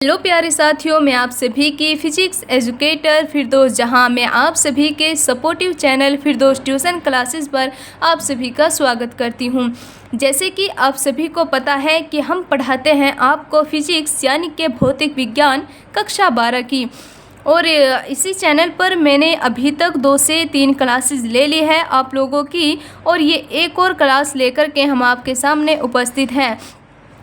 Hello प्यारे साथियों, मैं आप सभी की फिजिक्स एजुकेटर फिरदौस जहां मैं आप सभी के सपोर्टिव चैनल फिरदौस ट्यूशन क्लासेस पर आप सभी का स्वागत करती हूं। जैसे कि आप सभी को पता है कि हम पढ़ाते हैं आपको फिजिक्स यानी कि भौतिक विज्ञान कक्षा 12 की, और इसी चैनल पर मैंने अभी तक 2 से 3 क्लासेस ले ली है आप लोगों की, और ये एक और क्लास लेकर के हम आपके सामने उपस्थित हैं।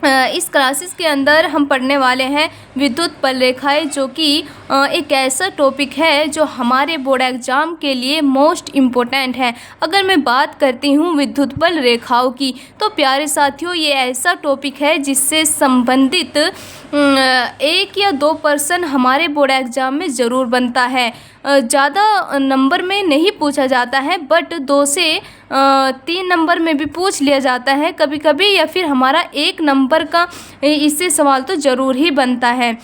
इस क्लासेस के अंदर हम पढ़ने वाले हैं विद्युत पल रेखाएँ, जो कि एक ऐसा टॉपिक है जो हमारे बोर्ड एग्ज़ाम के लिए मोस्ट इम्पोर्टेंट है। अगर मैं बात करती हूँ विद्युत पल रेखाओं की, तो प्यारे साथियों ये ऐसा टॉपिक है जिससे संबंधित 1 या 2 पर्सन हमारे बोर्ड एग्ज़ाम में ज़रूर बनता है। ज़्यादा नंबर में नहीं पूछा जाता है, बट 2 से 3 नंबर में भी पूछ लिया जाता है कभी कभी, या फिर हमारा 1 नंबर का इससे सवाल तो ज़रूर ही बनता है।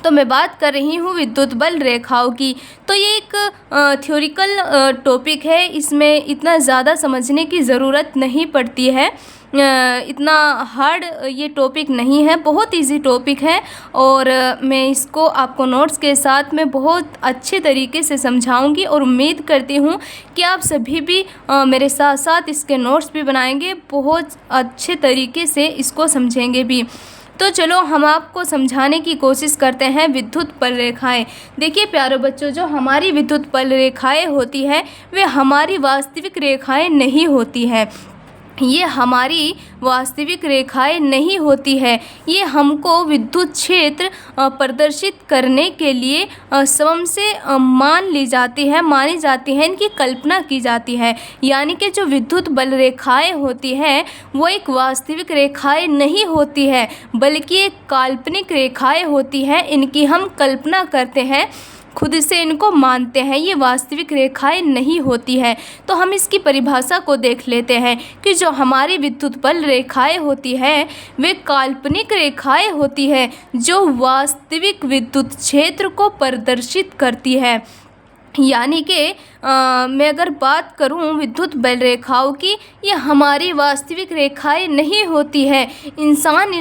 तो मैं बात कर रही हूँ विद्युत बल रेखाओं की। तो ये एक थ्योरिकल टॉपिक है, इसमें इतना ज़्यादा समझने की ज़रूरत नहीं पड़ती है। इतना हार्ड ये टॉपिक नहीं है, बहुत इजी टॉपिक है, और मैं इसको आपको नोट्स के साथ में बहुत अच्छे तरीके से समझाऊंगी, और उम्मीद करती हूँ कि आप सभी भी मेरे साथ साथ इसके नोट्स भी बनाएंगे, बहुत अच्छे तरीके से इसको समझेंगे भी। तो चलो हम आपको समझाने की कोशिश करते हैं विद्युत पल रेखाएँ। देखिए प्यारे बच्चों, जो हमारी विद्युत पल रेखाएँ होती हैं वे हमारी वास्तविक रेखाएँ नहीं होती हैं। ये हमारी वास्तविक रेखाएं नहीं होती है, ये हमको विद्युत क्षेत्र प्रदर्शित करने के लिए स्वयं से मानी जाती है, इनकी कल्पना की जाती है। यानी कि जो विद्युत बल रेखाएं होती हैं वो एक वास्तविक रेखाएं नहीं होती है, बल्कि एक काल्पनिक रेखाएं होती हैं। इनकी हम कल्पना करते हैं, खुद से इनको मानते हैं, ये वास्तविक रेखाएं नहीं होती है। तो हम इसकी परिभाषा को देख लेते हैं कि जो हमारी विद्युत बल रेखाएं होती हैं वे काल्पनिक रेखाएं होती है जो वास्तविक विद्युत क्षेत्र को प्रदर्शित करती है। यानी कि मैं अगर बात करूं विद्युत बल रेखाओं की, ये हमारी वास्तविक रेखाएं नहीं होती है। इंसान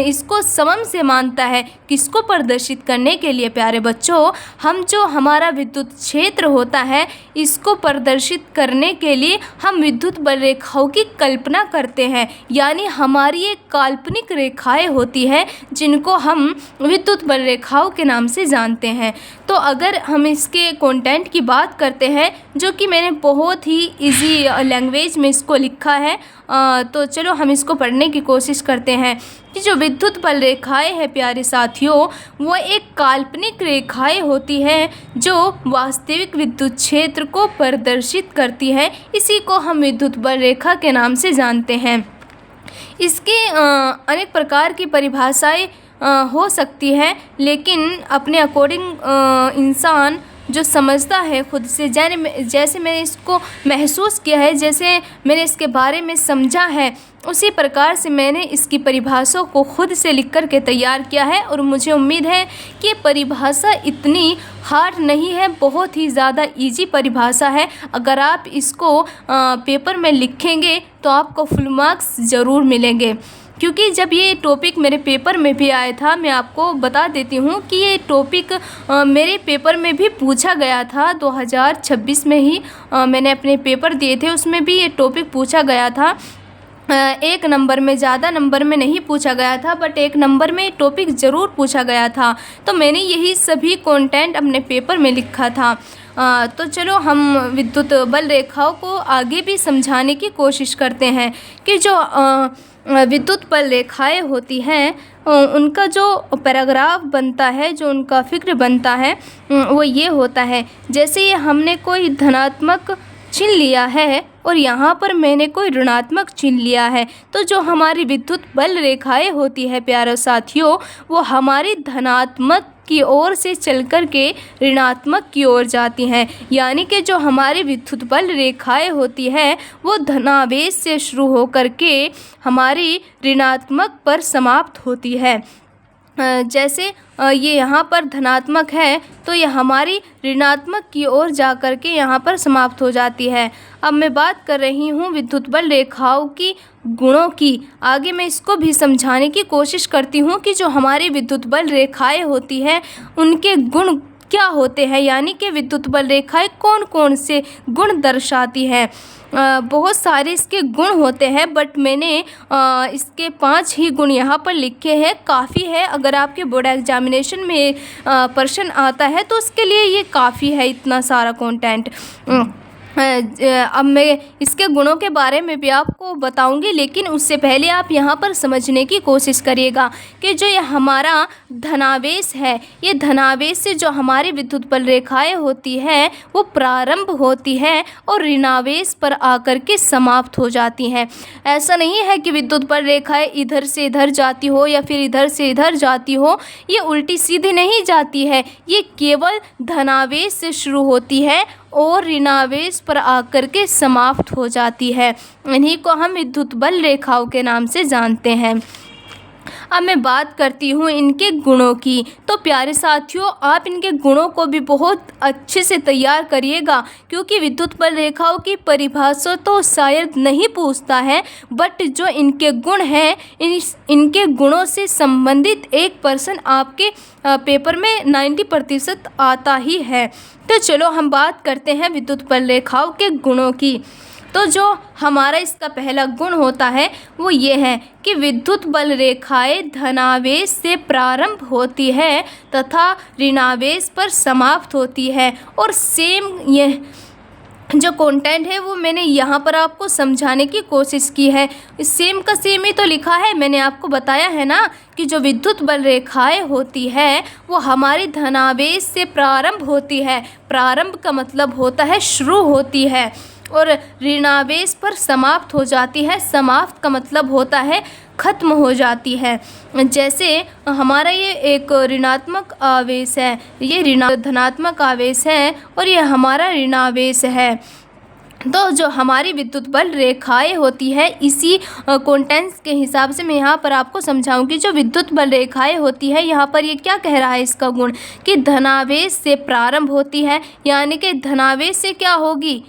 इसको स्वयं से मानता है, किसको प्रदर्शित करने के लिए प्यारे बच्चों, हम जो हमारा विद्युत क्षेत्र होता है इसको प्रदर्शित करने के लिए हम विद्युत बल रेखाओं की कल्पना करते हैं। यानी हमारी एक काल्पनिक रेखाएं होती हैं जिनको हम विद्युत बल रेखाओं के नाम से जानते हैं। तो अगर हम इसके कंटेंट की बात करते हैं, जो कि मैंने बहुत ही इजी लैंग्वेज में इसको लिखा है, तो चलो हम इसको पढ़ने की कोशिश करते हैं कि जो विद्युत बल रेखाएं हैं प्यारे साथियों, वो एक काल्पनिक रेखाएं होती हैं जो वास्तविक विद्युत क्षेत्र को प्रदर्शित करती हैं। इसी को हम विद्युत बल रेखा के नाम से जानते हैं। इसके अनेक प्रकार की परिभाषाएं हो सकती है, लेकिन अपने अकॉर्डिंग इंसान जो समझता है खुद से, जैसे मैंने इसको महसूस किया है, जैसे मैंने इसके बारे में समझा है, उसी प्रकार से मैंने इसकी परिभाषा को खुद से लिख कर के तैयार किया है। और मुझे उम्मीद है कि परिभाषा इतनी हार्ड नहीं है, बहुत ही ज़्यादा इजी परिभाषा है। अगर आप इसको पेपर में लिखेंगे तो आपको फुल मार्क्स ज़रूर मिलेंगे, क्योंकि जब ये टॉपिक मेरे पेपर में भी आया था, मैं आपको बता देती हूँ कि ये टॉपिक मेरे पेपर में भी पूछा गया था। 2026 में ही मैंने अपने पेपर दिए थे, उसमें भी ये टॉपिक पूछा गया था। 1 नंबर में, ज़्यादा नंबर में नहीं पूछा गया था, बट 1 नंबर में टॉपिक ज़रूर पूछा गया था। तो मैंने यही सभी कंटेंट अपने पेपर में लिखा था। तो चलो हम विद्युत बल रेखाओं को आगे भी समझाने की कोशिश करते हैं कि जो विद्युत बल रेखाएं होती हैं उनका जो पैराग्राफ बनता है, जो उनका फिक्र बनता है, वो ये होता है। जैसे ये हमने कोई धनात्मक चिन्ह लिया है और यहाँ पर मैंने कोई ऋणात्मक चिन्ह लिया है, तो जो हमारी विद्युत बल रेखाएं होती है प्यारे साथियों, वो हमारी धनात्मक की ओर से चल कर के ऋणात्मक की ओर जाती हैं। यानी कि जो हमारी विद्युत बल रेखाएं होती हैं वो धनावेश से शुरू हो कर के हमारी ऋणात्मक पर समाप्त होती है। जैसे ये यहाँ पर धनात्मक है तो ये हमारी ऋणात्मक की ओर जा कर के यहाँ पर समाप्त हो जाती है। अब मैं बात कर रही हूँ विद्युत बल रेखाओं की गुणों की। आगे मैं इसको भी समझाने की कोशिश करती हूँ कि जो हमारी विद्युत बल रेखाएं होती हैं उनके गुण क्या होते हैं, यानी कि विद्युत बल रेखाएं कौन कौन से गुण दर्शाती हैं। बहुत सारे इसके गुण होते हैं, बट मैंने इसके 5 ही गुण यहाँ पर लिखे हैं। काफ़ी है, अगर आपके बोर्ड एग्जामिनेशन में प्रश्न आता है तो उसके लिए ये काफ़ी है, इतना सारा कंटेंट। अब मैं इसके गुणों के बारे में भी आपको बताऊंगी, लेकिन उससे पहले आप यहाँ पर समझने की कोशिश करिएगा कि जो ये हमारा धनावेश है, ये धनावेश से जो हमारी विद्युत बल रेखाएं होती हैं वो प्रारंभ होती है और ऋणावेश पर आकर के समाप्त हो जाती हैं। ऐसा नहीं है कि विद्युत बल रेखाएं इधर से इधर जाती हो या फिर इधर से इधर जाती हो, ये उल्टी सीधी नहीं जाती है। ये केवल धनावेश से शुरू होती है और ऋणावेश पर आकर के समाप्त हो जाती है। इन्हीं को हम विद्युत बल रेखाओं के नाम से जानते हैं। अब मैं बात करती हूँ इनके गुणों की। तो प्यारे साथियों, आप इनके गुणों को भी बहुत अच्छे से तैयार करिएगा, क्योंकि विद्युत बल रेखाओं की परिभाषा तो शायद नहीं पूछता है, बट जो इनके गुण हैं इनके गुणों से संबंधित एक प्रश्न आपके पेपर में 90% आता ही है। तो चलो हम बात करते हैं विद्युत बल रेखाओं के गुणों की। तो जो हमारा इसका पहला गुण होता है वो ये है कि विद्युत बल रेखाएं धनावेश से प्रारंभ होती है तथा ऋणावेश पर समाप्त होती है। और सेम ये जो कंटेंट है वो मैंने यहाँ पर आपको समझाने की कोशिश की है। सेम का सेम ही तो लिखा है। मैंने आपको बताया है ना कि जो विद्युत बल रेखाएं होती है वो हमारी धनावेश से प्रारंभ होती है। प्रारंभ का मतलब होता है शुरू होती है, और ऋणावेश पर समाप्त हो जाती है। समाप्त का मतलब होता है खत्म हो जाती है। जैसे हमारा ये एक ऋणात्मक आवेश है, ये धनात्मक आवेश है और ये हमारा ऋणावेश है। तो जो हमारी विद्युत बल रेखाएं होती है, इसी कंटेंट्स के हिसाब से मैं यहाँ पर आपको समझाऊंगी। जो विद्युत बल रेखाएं होती है, यहाँ पर ये क्या कह रहा है इसका गुण, कि धनावेश से प्रारंभ होती है, यानी कि धनावेश से क्या होगी,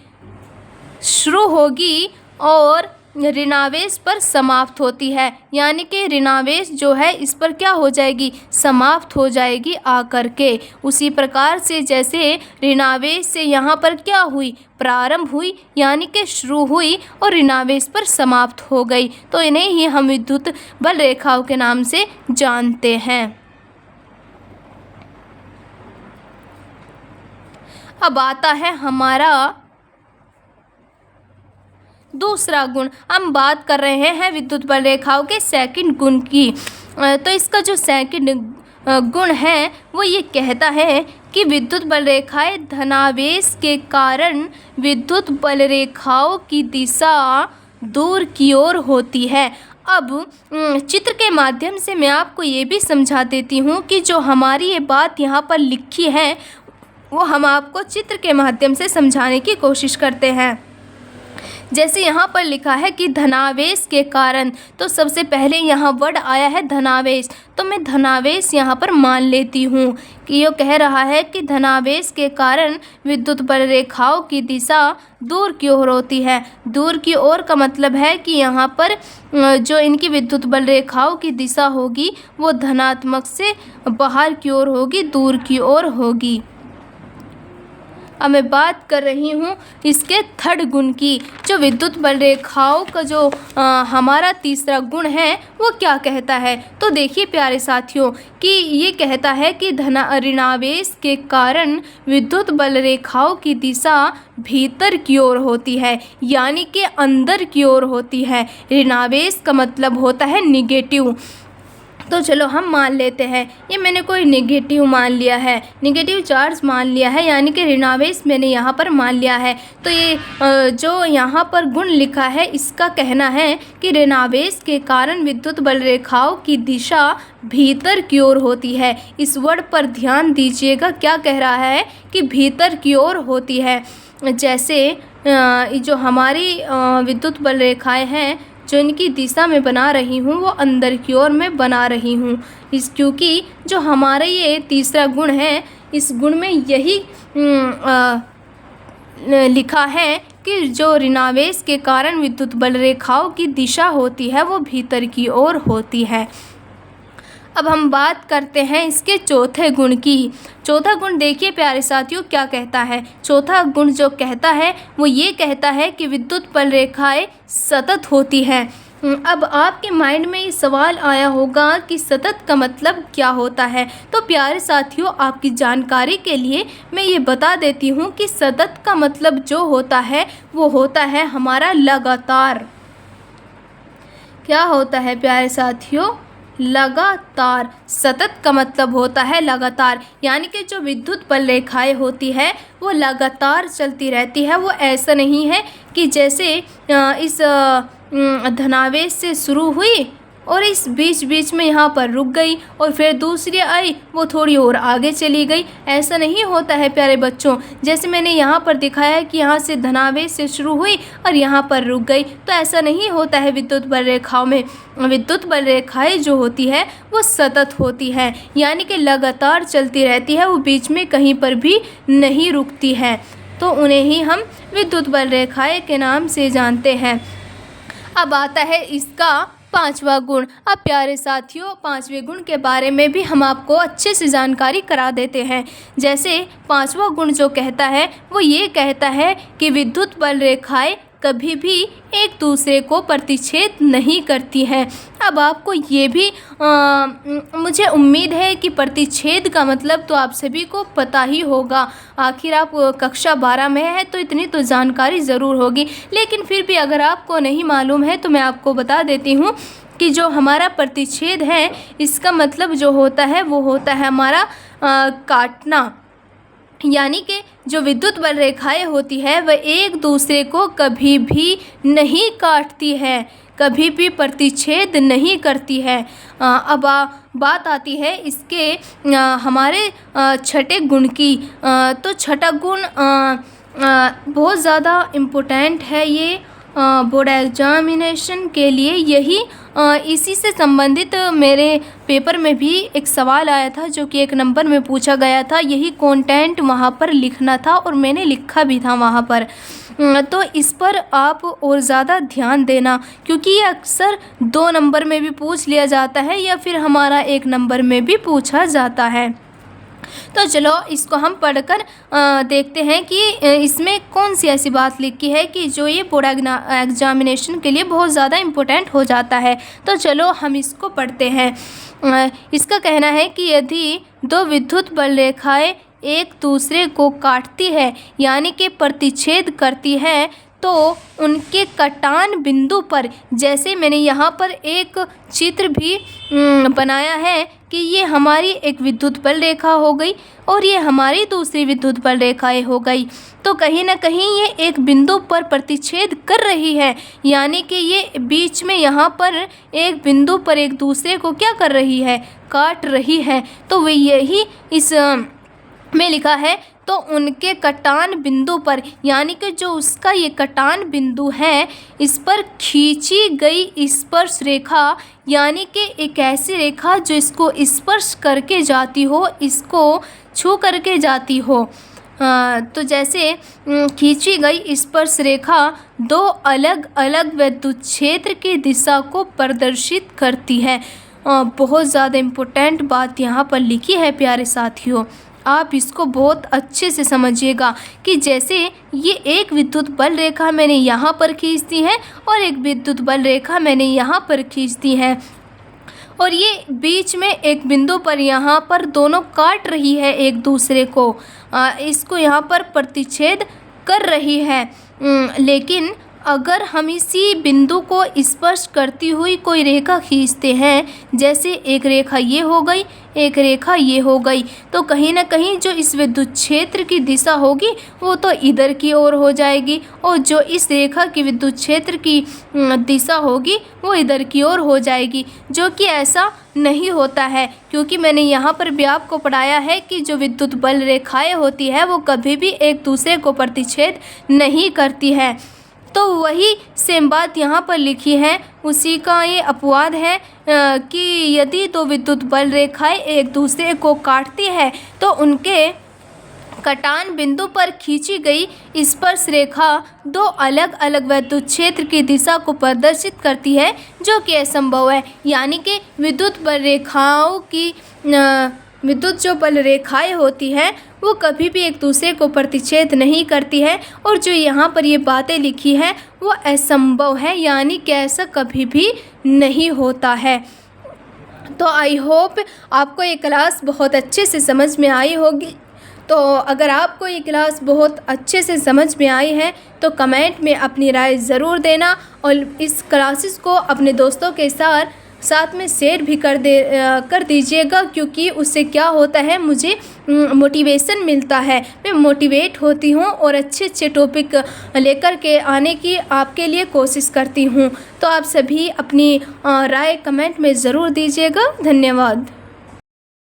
शुरू होगी और ऋणावेश पर समाप्त होती है। यानी कि ऋणावेश जो है इस पर क्या हो जाएगी, समाप्त हो जाएगी आकर के। उसी प्रकार से जैसे ऋणावेश से यहाँ पर क्या हुई, प्रारंभ हुई, यानी कि शुरू हुई और ऋणावेश पर समाप्त हो गई। तो इन्हें ही हम विद्युत बल रेखाओं के नाम से जानते हैं। अब आता है हमारा दूसरा गुण। हम बात कर रहे हैं विद्युत बल रेखाओं के सेकंड गुण की। तो इसका जो सेकंड गुण है वो ये कहता है कि विद्युत बल रेखाएं धनावेश के कारण विद्युत बल रेखाओं की दिशा दूर की ओर होती है। अब चित्र के माध्यम से मैं आपको ये भी समझा देती हूँ कि जो हमारी ये बात यहाँ पर लिखी है वो हम आपको चित्र के माध्यम से समझाने की कोशिश करते हैं। जैसे यहाँ पर लिखा है कि धनावेश के कारण, तो सबसे पहले यहाँ वर्ड आया है धनावेश, तो मैं धनावेश यहाँ पर मान लेती हूँ कि ये कह रहा है कि धनावेश के कारण विद्युत बल रेखाओं की दिशा दूर की ओर होती है। दूर की ओर का मतलब है कि यहाँ पर जो इनकी विद्युत बल रेखाओं की दिशा होगी वो धनात्मक से बाहर की ओर होगी, दूर की ओर होगी। अब मैं बात कर रही हूँ इसके थर्ड गुण की। जो विद्युत बल रेखाओं का जो हमारा तीसरा गुण है वो क्या कहता है, तो देखिए प्यारे साथियों कि ये कहता है कि ऋणावेश के कारण विद्युत बल रेखाओं की दिशा भीतर की ओर होती है, यानी कि अंदर की ओर होती है। ऋणावेश का मतलब होता है निगेटिव। तो चलो हम मान लेते हैं, ये मैंने कोई नेगेटिव मान लिया है, नेगेटिव चार्ज मान लिया है, यानी कि ऋणावेश मैंने यहाँ पर मान लिया है। तो ये जो यहाँ पर गुण लिखा है इसका कहना है कि ऋणावेश के कारण विद्युत बल रेखाओं की दिशा भीतर की ओर होती है। इस वर्ड पर ध्यान दीजिएगा, क्या कह रहा है कि भीतर की ओर होती है। जैसे जो हमारी विद्युत बल रेखाएं हैं जो इनकी दिशा में बना रही हूँ वो अंदर की ओर मैं बना रही हूँ। क्योंकि जो हमारा ये तीसरा गुण है, इस गुण में यही लिखा है कि जो ऋणावेश के कारण विद्युत बल रेखाओं की दिशा होती है वो भीतर की ओर होती है। अब हम बात करते हैं इसके चौथे गुण की। चौथा गुण देखिए प्यारे साथियों क्या कहता है। चौथा गुण जो कहता है वो ये कहता है कि विद्युत बल रेखाएं सतत होती हैं। अब आपके माइंड में ये सवाल आया होगा कि सतत का मतलब क्या होता है। तो प्यारे साथियों, आपकी जानकारी के लिए मैं ये बता देती हूँ कि सतत का मतलब जो होता है वो होता है हमारा लगातार। क्या होता है प्यारे साथियों? लगातार। सतत का मतलब होता है लगातार, यानी कि जो विद्युत बल रेखाएं होती है वो लगातार चलती रहती है। वो ऐसा नहीं है कि जैसे इस धनावेश से शुरू हुई और इस बीच बीच में यहाँ पर रुक गई और फिर दूसरी आई, वो थोड़ी और आगे चली गई। ऐसा नहीं होता है प्यारे बच्चों। जैसे मैंने यहाँ पर दिखाया है कि यहाँ से धनावेश से शुरू हुई और यहाँ पर रुक गई, तो ऐसा नहीं होता है विद्युत बल रेखाओं में। विद्युत बल रेखाएं जो होती है वो सतत होती है, यानी कि लगातार चलती रहती है, वो बीच में कहीं पर भी नहीं रुकती है। तो उन्हें ही हम विद्युत बल रेखाएं के नाम से जानते हैं। अब आता है इसका पांचवा गुण। अब प्यारे साथियों, पांचवें गुण के बारे में भी हम आपको अच्छे से जानकारी करा देते हैं। जैसे पांचवा गुण जो कहता है वो ये कहता है कि विद्युत बल रेखाएं कभी भी एक दूसरे को प्रतिच्छेद नहीं करती हैं। अब आपको ये भी मुझे उम्मीद है कि प्रतिच्छेद का मतलब तो आप सभी को पता ही होगा। आखिर आप कक्षा 12 में हैं तो इतनी तो जानकारी ज़रूर होगी, लेकिन फिर भी अगर आपको नहीं मालूम है तो मैं आपको बता देती हूँ कि जो हमारा प्रतिच्छेद है इसका मतलब जो होता है वो होता है हमारा काटना। यानी कि जो विद्युत बल रेखाएं होती है वह एक दूसरे को कभी भी नहीं काटती है, कभी भी प्रतिच्छेद नहीं करती है। अब बात आती है इसके हमारे छठे गुण की। तो छठा गुण बहुत ज़्यादा इम्पोर्टेंट है ये बोर्ड एग्जामिनेशन के लिए। यही इसी से संबंधित मेरे पेपर में भी एक सवाल आया था जो कि 1 नंबर में पूछा गया था। यही कंटेंट वहाँ पर लिखना था और मैंने लिखा भी था वहाँ पर। तो इस पर आप और ज़्यादा ध्यान देना, क्योंकि ये अक्सर 2 नंबर में भी पूछ लिया जाता है या फिर हमारा 1 नंबर में भी पूछा जाता है। तो चलो इसको हम पढ़कर देखते हैं कि इसमें कौन सी ऐसी बात लिखी है कि जो ये बोर्ड एग्जामिनेशन के लिए बहुत ज़्यादा इम्पोर्टेंट हो जाता है। तो चलो हम इसको पढ़ते हैं। इसका कहना है कि यदि 2 विद्युत बल रेखाएं एक दूसरे को काटती है यानी कि प्रतिच्छेद करती है, तो उनके कटान बिंदु पर, जैसे मैंने यहाँ पर एक चित्र भी बनाया है कि ये हमारी एक विद्युत बल रेखा हो गई और ये हमारी दूसरी विद्युत बल रेखाएं हो गई, तो कहीं ना कहीं ये एक बिंदु पर प्रतिच्छेद कर रही है। यानी कि ये बीच में यहाँ पर एक बिंदु पर एक दूसरे को क्या कर रही है? काट रही है। तो वे यही इस में लिखा है। तो उनके कटान बिंदु पर, यानी कि जो उसका ये कटान बिंदु है, इस पर खींची गई स्पर्श रेखा, यानी कि एक ऐसी रेखा जो इसको स्पर्श करके जाती हो, इसको छू करके जाती हो। तो जैसे खींची गई स्पर्श रेखा 2 अलग अलग विद्युत क्षेत्र की दिशा को प्रदर्शित करती है। बहुत ज़्यादा इम्पोर्टेंट बात यहाँ पर लिखी है प्यारे साथियों, आप इसको बहुत अच्छे से समझिएगा कि जैसे ये एक विद्युत बल रेखा मैंने यहाँ पर खींच दी है और एक विद्युत बल रेखा मैंने यहाँ पर खींच दी है, और ये बीच में एक बिंदु पर यहाँ पर दोनों काट रही है एक दूसरे को, इसको यहाँ पर प्रतिच्छेद कर रही है। लेकिन अगर हम इसी बिंदु को स्पर्श करती हुई कोई रेखा खींचते हैं, जैसे एक रेखा ये हो गई, एक रेखा ये हो गई, तो कहीं ना कहीं जो इस विद्युत क्षेत्र की दिशा होगी वो तो इधर की ओर हो जाएगी, और जो इस रेखा की विद्युत क्षेत्र की दिशा होगी वो इधर की ओर हो जाएगी, जो कि ऐसा नहीं होता है। क्योंकि मैंने यहाँ पर भी आपको पढ़ाया है कि जो विद्युत बल रेखाएं होती है वो कभी भी एक दूसरे को प्रतिच्छेद नहीं करती है। तो वही सेम बात यहाँ पर लिखी है, उसी का ये अपवाद है कि यदि दो विद्युत बल रेखाएं एक दूसरे को काटती है तो उनके कटान बिंदु पर खींची गई स्पर्श रेखा दो अलग अलग विद्युत क्षेत्र की दिशा को प्रदर्शित करती है, जो कि असंभव है। यानी कि विद्युत बल रेखाओं की विद्युत जो बल रेखाएं होती हैं वो कभी भी एक दूसरे को प्रतिच्छेद नहीं करती है, और जो यहाँ पर ये बातें लिखी हैं वो असंभव है, यानी कि ऐसा कभी भी नहीं होता है। तो आई होप आपको ये क्लास बहुत अच्छे से समझ में आई होगी। तो अगर आपको ये क्लास बहुत अच्छे से समझ में आई है तो कमेंट में अपनी राय ज़रूर देना, और इस क्लासेस को अपने दोस्तों के साथ में शेयर भी कर दीजिएगा, क्योंकि उससे क्या होता है, मुझे मोटिवेशन मिलता है, मैं मोटिवेट होती हूँ और अच्छे टॉपिक लेकर के आने की आपके लिए कोशिश करती हूँ। तो आप सभी अपनी राय कमेंट में ज़रूर दीजिएगा। धन्यवाद।